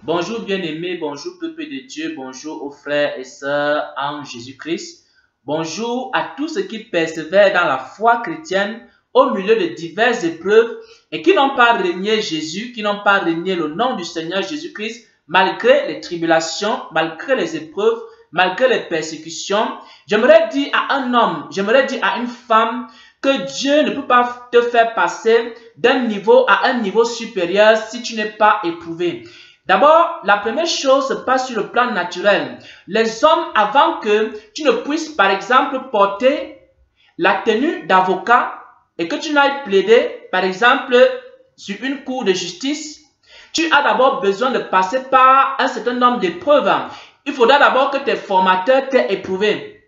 Bonjour bien-aimés, bonjour peuple de Dieu, bonjour aux frères et sœurs en Jésus-Christ. Bonjour à tous ceux qui persévèrent dans la foi chrétienne au milieu de diverses épreuves et qui n'ont pas renié Jésus, qui n'ont pas renié le nom du Seigneur Jésus-Christ malgré les tribulations, malgré les épreuves, malgré les persécutions. J'aimerais dire à un homme, j'aimerais dire à une femme que Dieu ne peut pas te faire passer d'un niveau à un niveau supérieur si tu n'es pas éprouvé. D'abord, la première chose se passe sur le plan naturel. Les hommes, avant que tu ne puisses, par exemple, porter la tenue d'avocat et que tu n'ailles plaider, par exemple, sur une cour de justice, tu as d'abord besoin de passer par un certain nombre d'épreuves. Il faudra d'abord que tes formateurs t'aient éprouvé.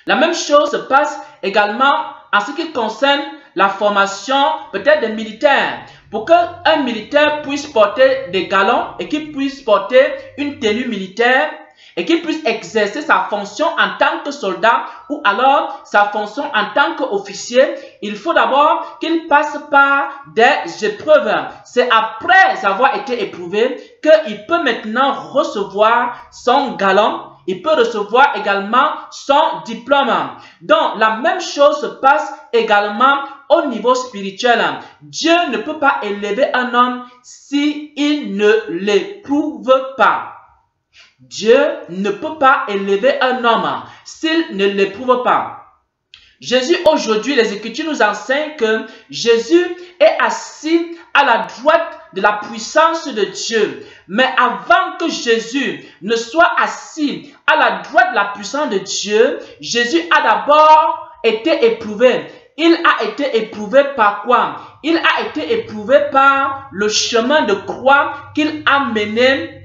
La même chose se passe également en ce qui concerne la formation peut-être des militaires. Pour qu'un militaire puisse porter des galons et qu'il puisse porter une tenue militaire et qu'il puisse exercer sa fonction en tant que soldat ou alors sa fonction en tant qu'officier, il faut d'abord qu'il passe par des épreuves. C'est après avoir été éprouvé qu'il peut maintenant recevoir son galon. Il peut recevoir également son diplôme. Donc, la même chose se passe également au niveau spirituel. Dieu ne peut pas élever un homme s'il ne l'éprouve pas. Dieu ne peut pas élever un homme s'il ne l'éprouve pas. Jésus, aujourd'hui, les Écritures nous enseignent que Jésus est assis à la droite de la puissance de Dieu. Mais avant que Jésus ne soit assis à la droite de la puissance de Dieu, Jésus a d'abord été éprouvé. Il a été éprouvé par quoi? Il a été éprouvé par le chemin de croix qu'il a mené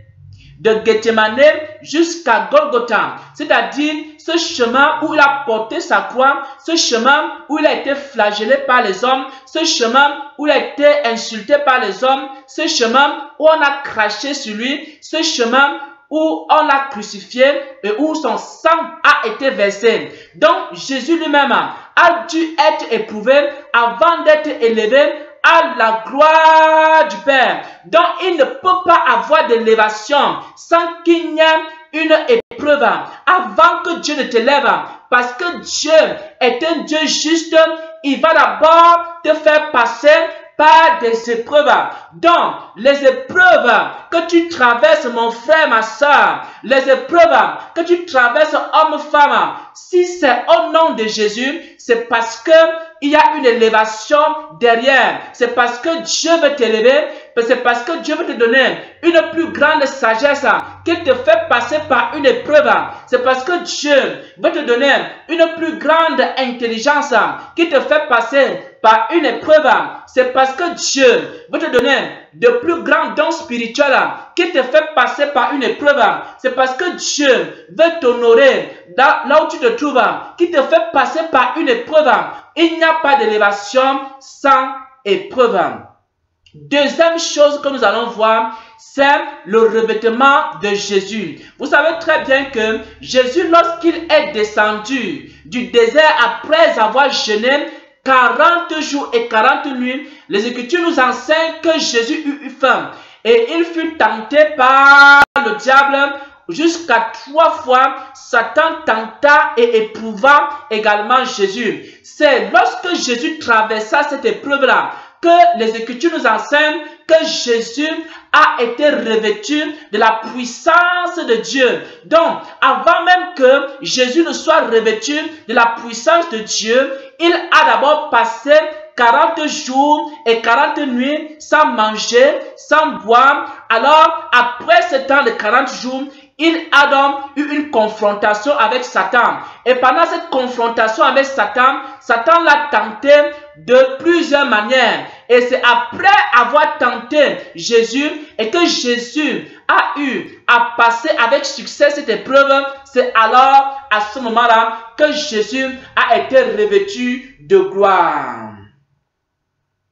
de Gethsemane jusqu'à Golgotha, c'est-à-dire ce chemin où il a porté sa croix, ce chemin où il a été flagellé par les hommes, ce chemin où il a été insulté par les hommes, ce chemin où on a craché sur lui, ce chemin où on l'a crucifié et où son sang a été versé. Donc Jésus lui-même a dû être éprouvé avant d'être élevé à la gloire du Père. Donc, il ne peut pas avoir d'élévation sans qu'il y ait une épreuve avant que Dieu ne t'élève. Parce que Dieu est un Dieu juste, il va d'abord te faire passer par des épreuves. Donc, les épreuves que tu traverses, mon frère, ma soeur, les épreuves que tu traverses, homme, femme, si c'est au nom de Jésus, c'est parce que il y a une élévation derrière. C'est parce que Dieu veut t'élever. C'est parce que Dieu veut te donner une plus grande sagesse qu'il te fait passer par une épreuve. C'est parce que Dieu veut te donner une plus grande intelligence qu'il te fait passer par une épreuve. C'est parce que Dieu veut te donner de plus grands dons spirituels qu'il te fait passer par une épreuve. C'est parce que Dieu veut t'honorer là où tu te trouves, qu'il te fait passer par une épreuve. Il n'y a pas d'élévation sans épreuve. Deuxième chose que nous allons voir, c'est le revêtement de Jésus. Vous savez très bien que Jésus, lorsqu'il est descendu du désert après avoir jeûné 40 jours et 40 nuits, les Écritures nous enseignent que Jésus eut faim. Et il fut tenté par le diable jusqu'à 3 fois. Satan tenta et éprouva également Jésus. C'est lorsque Jésus traversa cette épreuve-là que les Écritures nous enseignent que Jésus a été revêtu de la puissance de Dieu. Donc, avant même que Jésus ne soit revêtu de la puissance de Dieu, il a d'abord passé 40 jours et 40 nuits sans manger, sans boire. Alors, après ce temps de 40 jours, il a donc eu une confrontation avec Satan. Et pendant cette confrontation avec Satan, Satan l'a tenté de plusieurs manières. Et c'est après avoir tenté Jésus et que Jésus a eu à passer avec succès cette épreuve, c'est alors à ce moment-là que Jésus a été revêtu de gloire.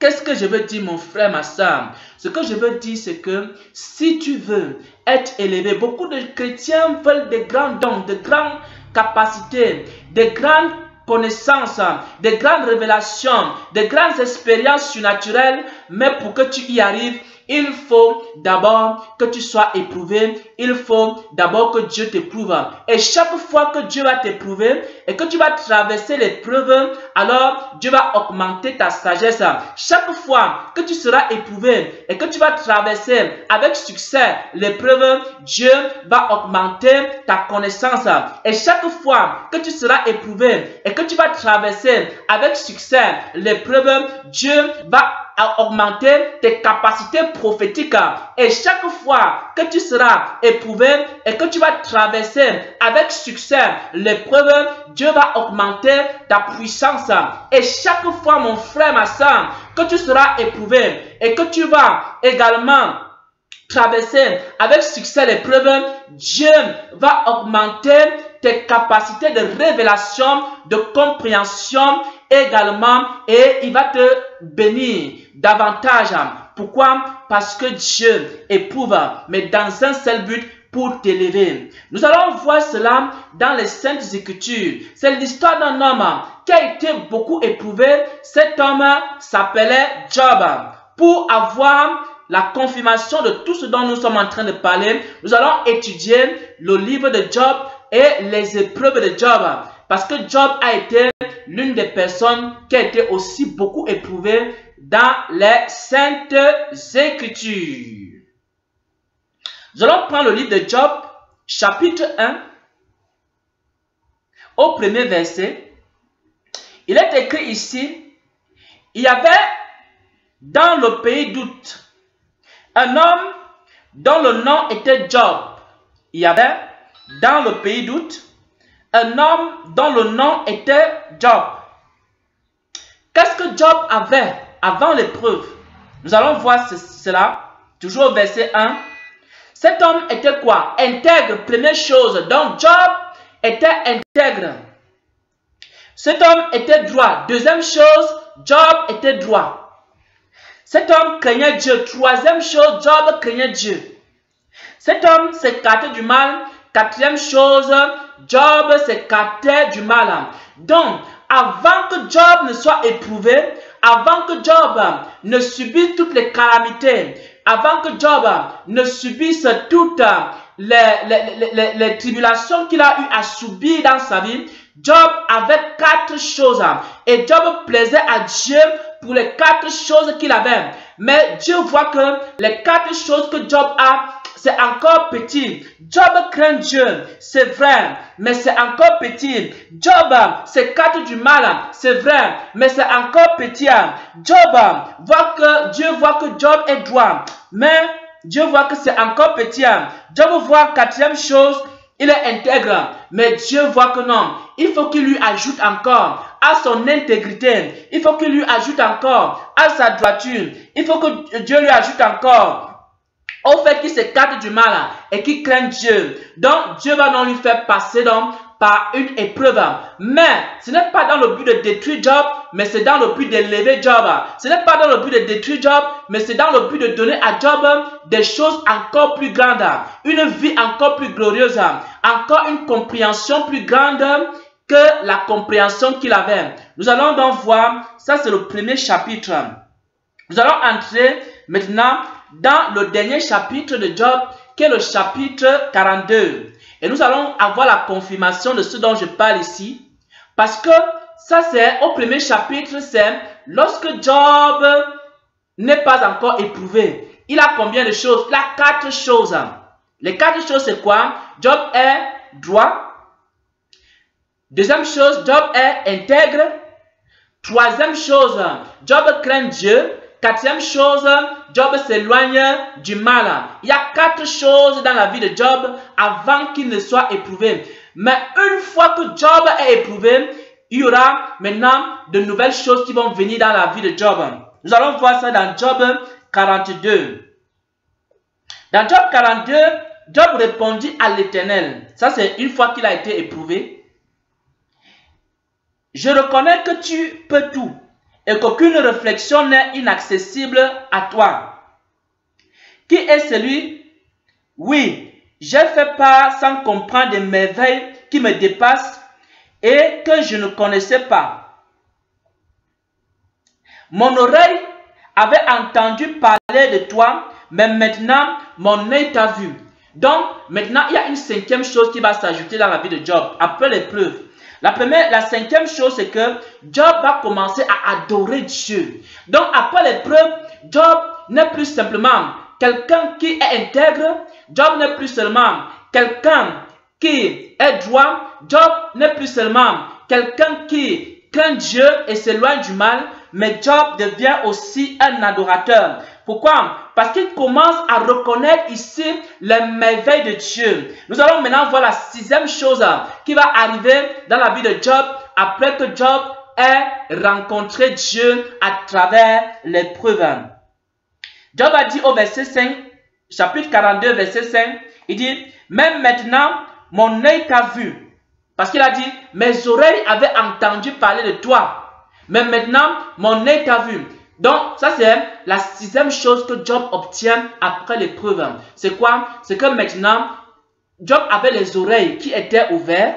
Qu'est-ce que je veux dire, mon frère, ma soeur? Ce que je veux dire, c'est que si tu veux être élevé, beaucoup de chrétiens veulent des grands dons, de grandes capacités, de grandes connaissances, de grandes révélations, de grandes expériences surnaturelles, mais pour que tu y arrives, il faut d'abord que tu sois éprouvé. Il faut d'abord que Dieu t'éprouve. Et chaque fois que Dieu va t'éprouver et que tu vas traverser l'épreuve, alors Dieu va augmenter ta sagesse. Chaque fois que tu seras éprouvé et que tu vas traverser avec succès l'épreuve, Dieu va augmenter ta connaissance. Et chaque fois que tu seras éprouvé et que tu vas traverser avec succès l'épreuve, Dieu va augmenter tes capacités prophétiques. Et chaque fois que tu seras éprouvé et que tu vas traverser avec succès l'épreuve, Dieu va augmenter ta puissance. Et chaque fois, mon frère, ma soeur, que tu seras éprouvé et que tu vas également traverser avec succès l'épreuve, Dieu va augmenter tes capacités de révélation, de compréhension également, et il va te bénir davantage. Pourquoi? Parce que Dieu éprouve, mais dans un seul but, pour t'élever. Nous allons voir cela dans les Saintes Écritures. C'est l'histoire d'un homme qui a été beaucoup éprouvé. Cet homme s'appelait Job. Pour avoir la confirmation de tout ce dont nous sommes en train de parler, nous allons étudier le livre de Job et les épreuves de Job. Parce que Job a été l'une des personnes qui a été aussi beaucoup éprouvée dans les Saintes Écritures. Nous allons prendre le livre de Job, chapitre 1, au premier verset. Il est écrit ici, il y avait dans le pays d'Out un homme dont le nom était Job. Il y avait dans le pays d'Out un homme dont le nom était Job. Qu'est-ce que Job avait avant l'épreuve? Nous allons voir cela, toujours au verset 1. Cet homme était quoi? Intègre, première chose. Donc Job était intègre. Cet homme était droit. Deuxième chose, Job était droit. Cet homme craignait Dieu. Troisième chose, Job craignait Dieu. Cet homme s'écartait du mal. Quatrième chose, Job s'écartait du mal. Donc, avant que Job ne soit éprouvé, avant que Job ne subisse toutes les calamités, avant que Job ne subisse toutes les tribulations qu'il a eu à subir dans sa vie, Job avait 4 choses. Et Job plaisait à Dieu pour les 4 choses qu'il avait. Mais Dieu voit que les 4 choses que Job a, c'est encore petit. Job craint Dieu, c'est vrai, mais c'est encore petit. Job s'écarte du mal, c'est vrai, mais c'est encore petit. Dieu voit que Job est droit, mais Dieu voit que c'est encore petit. Job voit quatrième chose, il est intègre, mais Dieu voit que non. Il faut qu'il lui ajoute encore à son intégrité. Il faut qu'il lui ajoute encore à sa droiture. Il faut que Dieu lui ajoute encore au fait qu'il s'écarte du mal et qu'il craint Dieu. Donc, Dieu va non lui faire passer par une épreuve. Mais ce n'est pas dans le but de détruire Job, mais c'est dans le but d'élever Job. Ce n'est pas dans le but de détruire Job, mais c'est dans le but de donner à Job des choses encore plus grandes, une vie encore plus glorieuse, encore une compréhension plus grande que la compréhension qu'il avait. Nous allons donc voir, ça c'est le premier chapitre. Nous allons entrer maintenant dans le dernier chapitre de Job, qui est le chapitre 42. Et nous allons avoir la confirmation de ce dont je parle ici. Parce que ça c'est, au premier chapitre, c'est lorsque Job n'est pas encore éprouvé. Il a combien de choses? Il a 4 choses. Les 4 choses c'est quoi? Job est droit. Deuxième chose, Job est intègre. Troisième chose, Job craint Dieu. Quatrième chose, Job s'éloigne du mal. Il y a 4 choses dans la vie de Job avant qu'il ne soit éprouvé. Mais une fois que Job est éprouvé, il y aura maintenant de nouvelles choses qui vont venir dans la vie de Job. Nous allons voir ça dans Job 42. Dans Job 42, Job répondit à l'Éternel. Ça c'est une fois qu'il a été éprouvé. Je reconnais que tu peux tout et qu'aucune réflexion n'est inaccessible à toi. Qui est celui? Oui, j'ai fait part sans comprendre des merveilles qui me dépassent et que je ne connaissais pas. Mon oreille avait entendu parler de toi, mais maintenant, mon œil t'a vu. Donc, maintenant, il y a une cinquième chose qui va s'ajouter dans la vie de Job, après l'épreuve. La cinquième chose, c'est que Job va commencer à adorer Dieu. Donc, après l'épreuve, Job n'est plus simplement quelqu'un qui est intègre. Job n'est plus seulement quelqu'un qui est droit. Job n'est plus seulement quelqu'un qui craint Dieu et s'éloigne du mal. Mais Job devient aussi un adorateur. Pourquoi? Parce qu'il commence à reconnaître ici les merveilles de Dieu. Nous allons maintenant voir la sixième chose qui va arriver dans la vie de Job après que Job ait rencontré Dieu à travers l'épreuve. Job a dit au verset 5, chapitre 42, verset 5, il dit, même maintenant, mon œil t'a vu. Parce qu'il a dit, mes oreilles avaient entendu parler de toi. Mais maintenant, mon œil t'a vu. Donc, ça c'est la sixième chose que Job obtient après l'épreuve. C'est quoi? C'est que maintenant, Job avait les oreilles qui étaient ouvertes,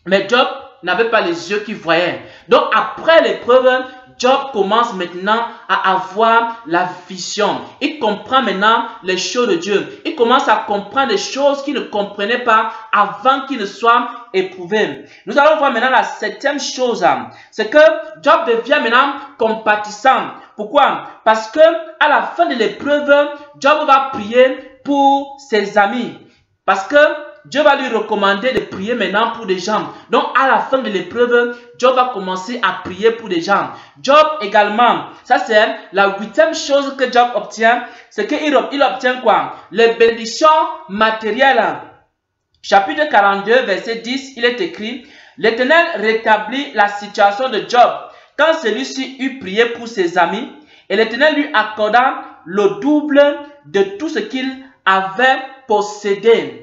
mais Job n'avait pas les yeux qui voyaient. Donc, après l'épreuve, Job commence maintenant à avoir la vision. Il comprend maintenant les choses de Dieu. Il commence à comprendre des choses qu'il ne comprenait pas avant qu'il ne soit éprouvé. Nous allons voir maintenant la septième chose. C'est que Job devient maintenant compatissant. Pourquoi? Parce que à la fin de l'épreuve, Job va prier pour ses amis. Parce que Dieu va lui recommander de prier maintenant pour des gens. Donc, à la fin de l'épreuve, Job va commencer à prier pour des gens. Job également, ça c'est la huitième chose que Job obtient, c'est qu'il obtient quoi? Les bénédictions matérielles. Chapitre 42, verset 10, il est écrit, l'Éternel rétablit la situation de Job quand celui-ci eut prié pour ses amis, et l'Éternel lui accorda le double de tout ce qu'il avait possédé.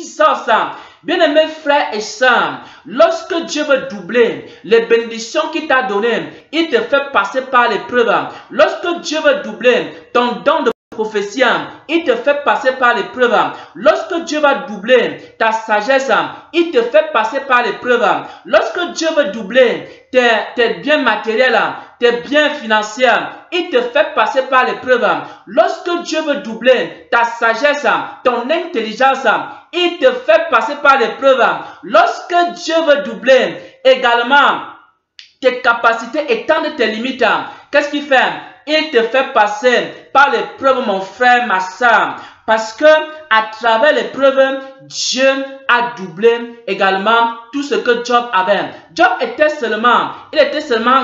Ça. Bien-aimés frères et sœurs, lorsque Dieu veut doubler les bénédictions qu'il t'a données, il te fait passer par l'épreuve. Lorsque Dieu veut doubler ton don de prophétie, il te fait passer par l'épreuve. Lorsque Dieu va doubler ta sagesse, il te fait passer par l'épreuve. Lorsque Dieu veut doubler tes biens matériels, tes biens financiers, il te fait passer par l'épreuve. Lorsque Dieu veut doubler ta sagesse, ton intelligence, il te fait passer par l'épreuve. Lorsque Dieu veut doubler également tes capacités, étendre tes limites, qu'est-ce qu'il fait? Il te fait passer par l'épreuve, mon frère, ma soeur. Parce que à travers l'épreuve, Dieu a doublé également tout ce que Job avait. Job était seulement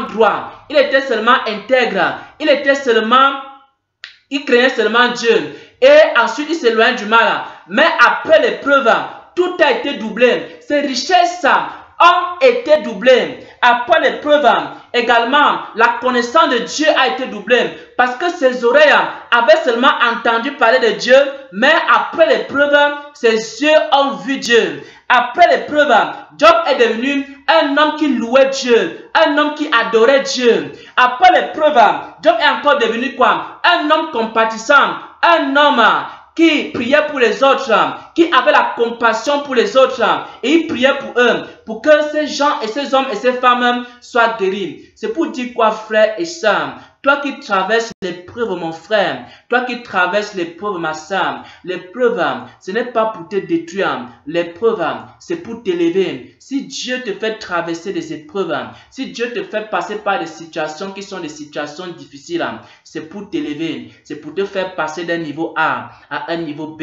droit, il était seulement intègre, il craignait seulement Dieu. Et ensuite, il s'éloigne du mal. Mais après l'épreuve, tout a été doublé. Ses richesses ont été doublées. Après l'épreuve, également, la connaissance de Dieu a été doublée. Parce que ses oreilles avaient seulement entendu parler de Dieu. Mais après l'épreuve, ses yeux ont vu Dieu. Après l'épreuve, Job est devenu un homme qui louait Dieu. Un homme qui adorait Dieu. Après l'épreuve, Job est encore devenu quoi? Un homme compatissant. Un homme qui priait pour les autres, qui avait la compassion pour les autres, et il priait pour eux, pour que ces gens et ces hommes et ces femmes soient guéris. C'est pour dire quoi, frère et sœur? Toi qui traverses l'épreuve, mon frère, toi qui traverses l'épreuve, ma soeur, l'épreuve, ce n'est pas pour te détruire. L'épreuve, c'est pour t'élever. Si Dieu te fait traverser des épreuves, si Dieu te fait passer par des situations qui sont des situations difficiles, c'est pour t'élever. C'est pour te faire passer d'un niveau A à un niveau B,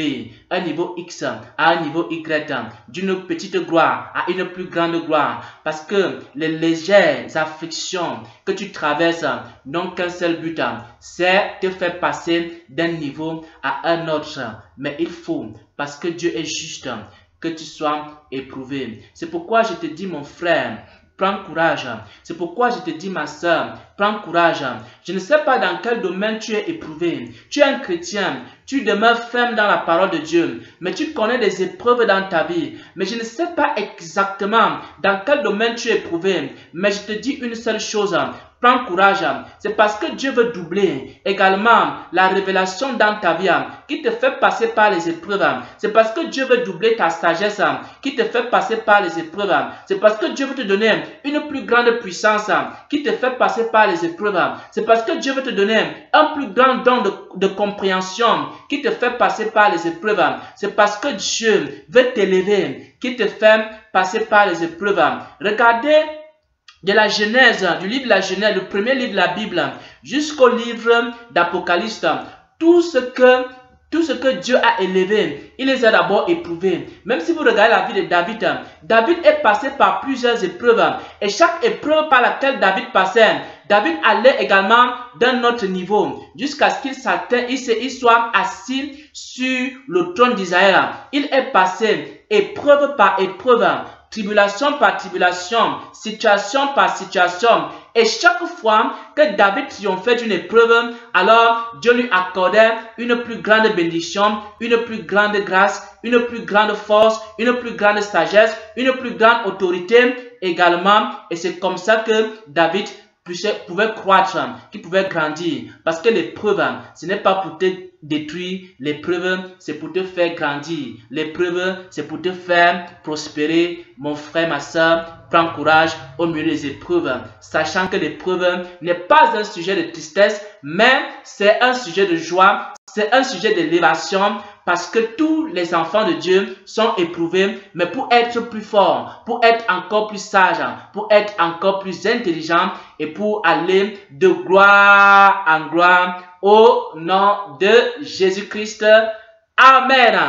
un niveau X à un niveau Y, d'une petite gloire à une plus grande gloire. Parce que les légères afflictions que tu traverses n'ont qu'un seul but, c'est te faire passer d'un niveau à un autre. Mais il faut, parce que Dieu est juste, que tu sois éprouvé. C'est pourquoi je te dis, mon frère, prends courage. C'est pourquoi je te dis, ma soeur, prends courage. Je ne sais pas dans quel domaine tu es éprouvé. Tu es un chrétien. Tu demeures ferme dans la parole de Dieu. Mais tu connais des épreuves dans ta vie. Mais je ne sais pas exactement dans quel domaine tu es éprouvé. Mais je te dis une seule chose. prends courage. C'est parce que Dieu veut doubler également la révélation dans ta vie qui te fait passer par les épreuves. C'est parce que Dieu veut doubler ta sagesse qui te fait passer par les épreuves. C'est parce que Dieu veut te donner une plus grande puissance qui te fait passer par les épreuves. C'est parce que Dieu veut te donner un plus grand don de compréhension qui te fait passer par les épreuves. C'est parce que Dieu veut t'élever qui te fait passer par les épreuves. Regardez de la Genèse, du livre de la Genèse, le premier livre de la Bible, jusqu'au livre d'Apocalypse, tout ce que Dieu a élevé, il les a d'abord éprouvés. Même si vous regardez la vie de David, David est passé par plusieurs épreuves. Et chaque épreuve par laquelle David passait, David allait également d'un autre niveau, jusqu'à ce qu'il soit assis sur le trône d'Israël. Il est passé épreuve par épreuve, tribulation par tribulation, situation par situation. Et chaque fois que David triomphait d'une épreuve, alors Dieu lui accordait une plus grande bénédiction, une plus grande grâce, une plus grande force, une plus grande sagesse, une plus grande autorité également. Et c'est comme ça que David pouvait croître, qu'il pouvait grandir. Parce que l'épreuve, ce n'est pas pour te détruire. L'épreuve, c'est pour te faire grandir. L'épreuve, c'est pour te faire prospérer. Mon frère, ma soeur, prends courage au milieu des épreuves, sachant que l'épreuve n'est pas un sujet de tristesse, mais c'est un sujet de joie, c'est un sujet d'élévation, parce que tous les enfants de Dieu sont éprouvés, mais pour être plus forts, pour être encore plus sages, pour être encore plus intelligents et pour aller de gloire en gloire au nom de Jésus-Christ. Amen.